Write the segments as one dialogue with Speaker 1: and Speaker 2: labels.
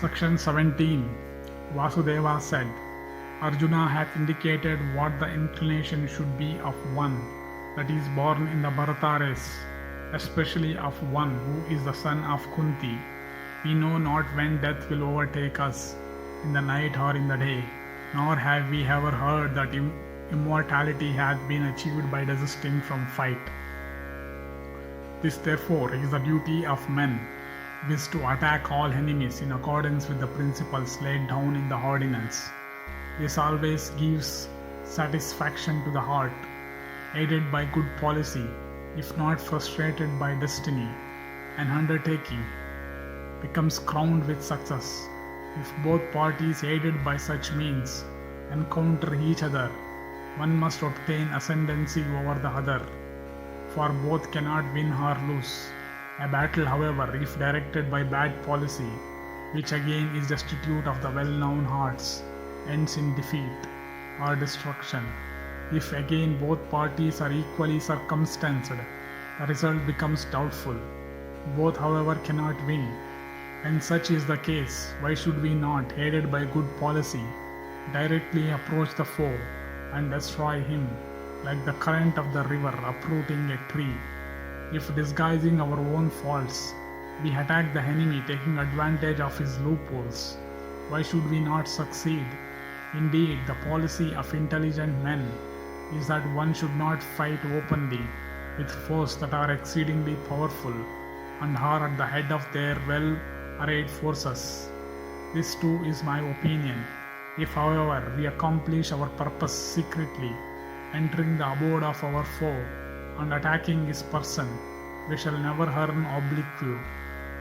Speaker 1: Section 17. Vasudeva said, Arjuna hath indicated what the inclination should be of one that is born in the Bharata race, especially of one who is the son of Kunti. We know not when death will overtake us, in the night or in the day, nor have we ever heard that immortality hath been achieved by desisting from fight. This therefore is the duty of men, viz. To attack all enemies in accordance with the principles laid down in the ordinance. This always gives satisfaction to the heart, aided by good policy, if not frustrated by destiny. An undertaking becomes crowned with success if both parties, aided by such means, encounter each other. One must obtain ascendency over the other, for both cannot win or lose. A battle, however, if directed by bad policy, which again is destitute of the well-known arts, ends in defeat or destruction. If again both parties are equally circumstanced, the result becomes doubtful. Both, however, cannot win. When such is the case, why should we not, aided by good policy, directly approach the foe and destroy him, like the current of the river uprooting a tree? If, disguising our own faults, we attack the enemy taking advantage of his loopholes, why should we not succeed? Indeed, the policy of intelligent men is that one should not fight openly with foes that are exceedingly powerful and are at the head of their well-arrayed forces. This too is my opinion. If, however, we accomplish our purpose secretly, entering the abode of our foe and attacking his person, we shall never earn oblique.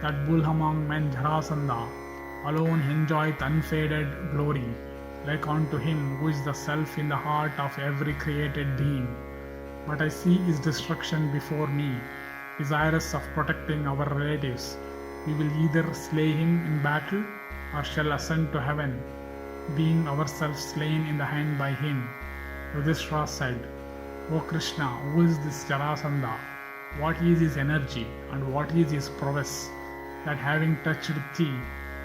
Speaker 1: That bull among men, Jarasandha, alone enjoyeth unfaded glory, like unto him who is the self in the heart of every created being. But I see his destruction before me. Desirous of protecting our relatives, we will either slay him in battle or shall ascend to heaven, being ourselves slain in the hand by him. Yudhishthira said, O Krishna, who is this Jarasandha? What is his energy and what is his prowess, that having touched thee,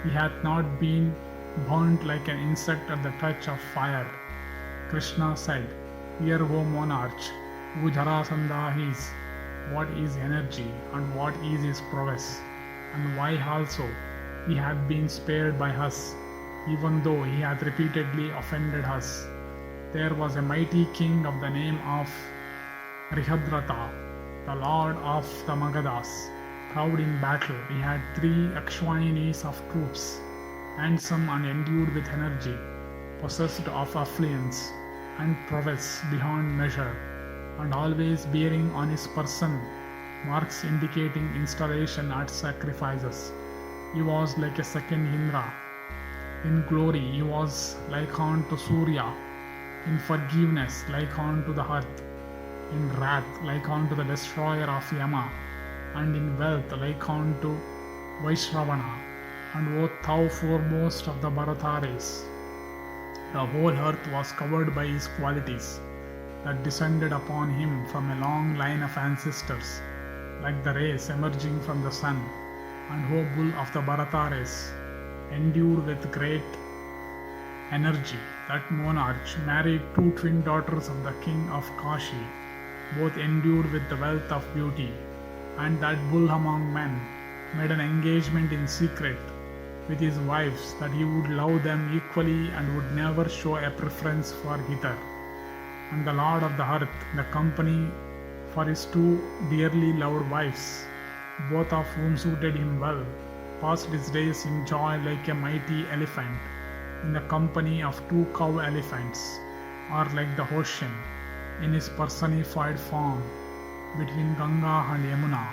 Speaker 1: he hath not been burnt like an insect at the touch of fire? Krishna said, Hear, O monarch, who Jarasandha is, what is energy and what is his prowess, and why also he hath been spared by us, even though he hath repeatedly offended us. There was a mighty king of the name of Rihadrata, the lord of the Magadhas. Proud in battle, he had 3 Akshwaninis of troops, handsome and endued with energy, possessed of affluence and prowess beyond measure, and always bearing on his person marks indicating installation at sacrifices. He was like a second Indra. In glory he was like unto Surya, in forgiveness like unto the earth, in wrath like unto the destroyer of Yama, and in wealth like unto Vaishravana. And O thou foremost of the Bharata race, the whole earth was covered by his qualities, that descended upon him from a long line of ancestors, like the rays emerging from the sun. And O bull of the Bharata race, endued with great energy, that monarch married 2 twin daughters of the king of Kashi, both endued with the wealth of beauty. And that bull among men made an engagement in secret with his wives that he would love them equally and would never show a preference for either. And the Lord of the earth, the company for his 2 dearly loved wives, both of whom suited him well, passed his days in joy like a mighty elephant in the company of 2 cow elephants, or like the ocean in his personified form between Ganga and Yamuna.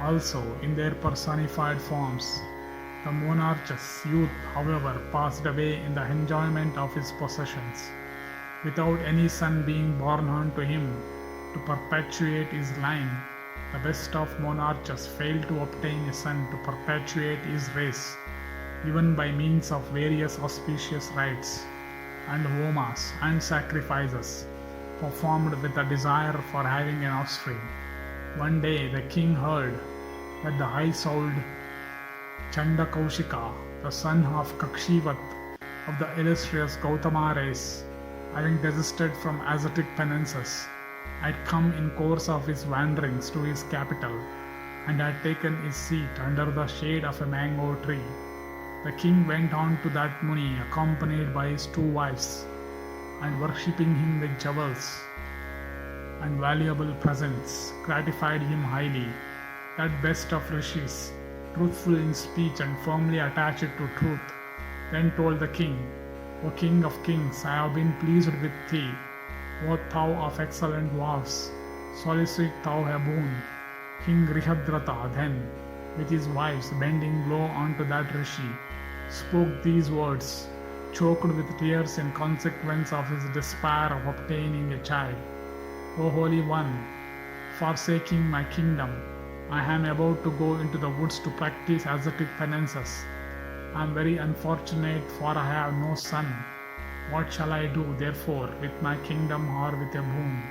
Speaker 1: Also in their personified forms, the monarch's youth, however, passed away in the enjoyment of his possessions, without any son being born unto him to perpetuate his line. The best of monarchs failed to obtain a son to perpetuate his race, even by means of various auspicious rites and homas and sacrifices performed with a desire for having an offspring. One day the king heard that the high-souled Chanda Kaushika the son of Kakshivat of the illustrious Gautama race, having desisted from ascetic penances, had come in course of his wanderings to his capital and had taken his seat under the shade of a mango tree. The king went on to that Muni accompanied by his 2 wives, and worshipping him with jewels and valuable presents, gratified him highly. That best of rishis, truthful in speech and firmly attached to truth, then told the king, O King of kings, I have been pleased with thee. O thou of excellent vows, solicit thou a boon. King Grihadrata then, with his wives bending low unto that rishi, spoke these words, choked with tears in consequence of his despair of obtaining a child. O Holy One, forsaking my kingdom, I am about to go into the woods to practice ascetic penances. I am very unfortunate, for I have no son. What shall I do, therefore, with my kingdom or with a boon?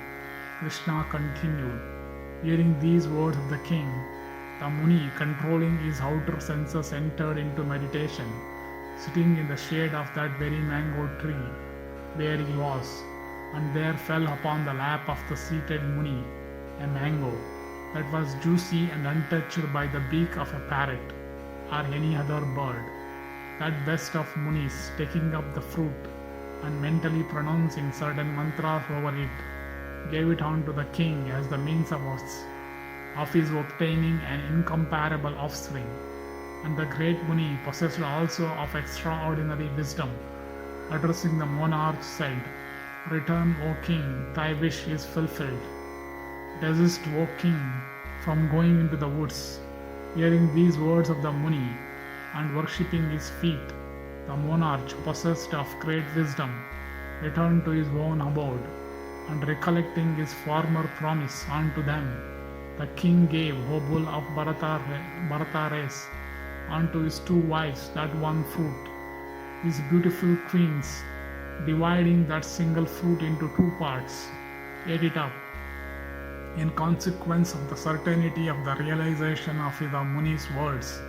Speaker 1: Krishna continued. Hearing these words of the king, the Muni, controlling his outer senses, entered into meditation, sitting in the shade of that very mango tree where he was, and there fell upon the lap of the seated Muni a mango that was juicy and untouched by the beak of a parrot or any other bird. That best of Munis, taking up the fruit and mentally pronouncing certain mantras over it, gave it on to the king as the means of his obtaining an incomparable offspring. And the great Muni, possessed also of extraordinary wisdom, addressing the monarch, said, Return, O king, thy wish is fulfilled. Desist, O king, from going into the woods. Hearing these words of the Muni, and worshipping his feet, the monarch, possessed of great wisdom, returned to his own abode, and recollecting his former promise unto them, the king gave, O bull of Bharata race, unto his 2 wives that one fruit. His beautiful queens, dividing that single fruit into 2 parts, ate it up. In consequence of the certainty of the realization of the Muni's words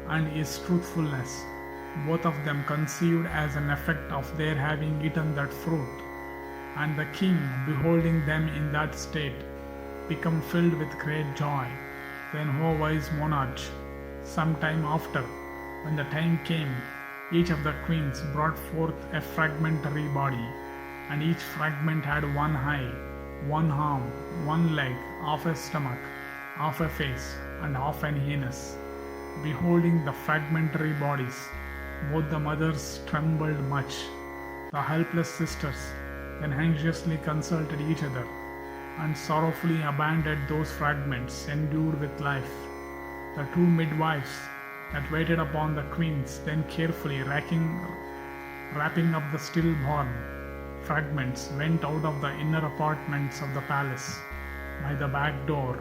Speaker 1: and his truthfulness, both of them conceived as an effect of their having eaten that fruit. And the king, beholding them in that state, became filled with great joy. Then, O wise monarch, some time after, when the time came, each of the queens brought forth a fragmentary body, and each fragment had 1 eye, 1 arm, 1 leg, half a stomach, half a face, and half an anus. Beholding the fragmentary bodies, both the mothers trembled much. The helpless sisters then anxiously consulted each other, and sorrowfully abandoned those fragments endued with life. The 2 midwives that waited upon the queens then carefully wrapping up the stillborn fragments, went out of the inner apartments of the palace by the back door,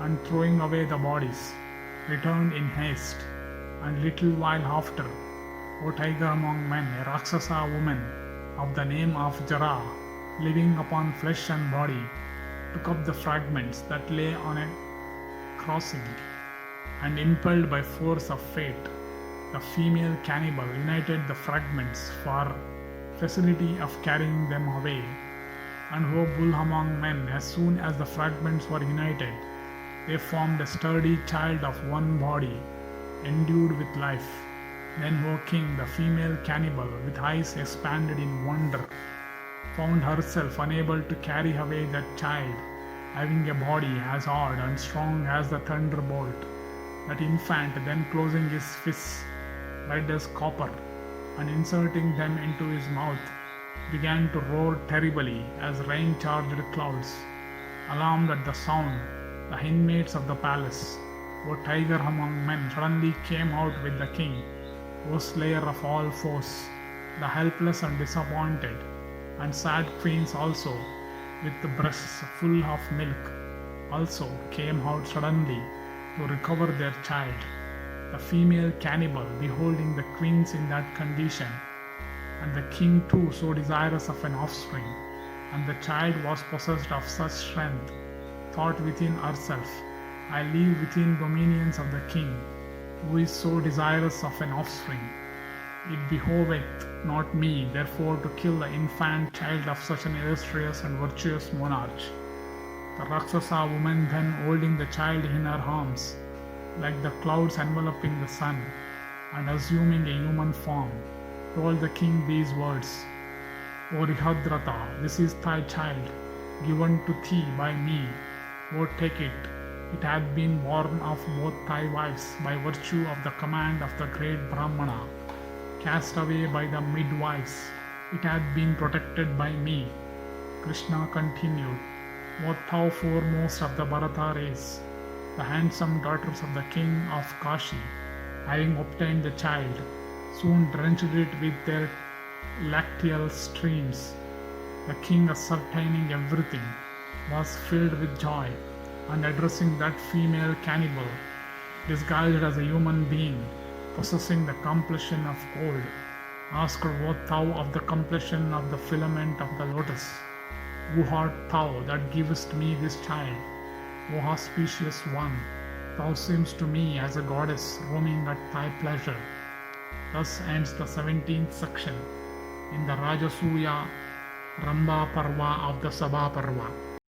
Speaker 1: and throwing away the bodies, returned in haste. And little while after, O tiger among men, a Rakshasa woman of the name of Jara, living upon flesh and body, took up the fragments that lay on a crossing, and impelled by force of fate, the female cannibal united the fragments for facility of carrying them away. And O bull among men, as soon as the fragments were united, they formed a sturdy child of 1 body, endued with life. Then, O king, the female cannibal, with eyes expanded in wonder, found herself unable to carry away that child, having a body as hard and strong as the thunderbolt. That infant, then closing his fists, red as copper, and inserting them into his mouth, began to roar terribly as rain-charged clouds. Alarmed at the sound, the inmates of the palace, O tiger among men, suddenly came out with the king, O slayer of all foes, the helpless and disappointed, and sad queens also, with the breasts full of milk, also came out suddenly to recover their child. The female cannibal, beholding the queens in that condition, and the king too so desirous of an offspring, and the child was possessed of such strength, thought within herself, I live within dominions of the king, who is so desirous of an offspring. It behoveth not me, therefore, to kill the infant child of such an illustrious and virtuous monarch. The Rakshasa woman then, holding the child in her arms, like the clouds enveloping the sun, and assuming a human form, told the king these words: O Rihadrata, this is thy child, given to thee by me. O take it. It hath been born of both thy wives by virtue of the command of the great Brahmana. Cast away by the midwives, it hath been protected by me. Krishna continued, O thou foremost of the Bharata race, the handsome daughters of the king of Kashi, having obtained the child, soon drenched it with their lacteal streams. The king, ascertaining everything, was filled with joy, and addressing that female cannibal, disguised as a human being, possessing the complexion of gold, asked her, O thou of the complexion of the filament of the lotus, who art thou that givest me this child? O auspicious one, thou seemest to me as a goddess roaming at thy pleasure. Thus ends the 17th section in the Rajasuyarambha Parva of the Sabha Parva.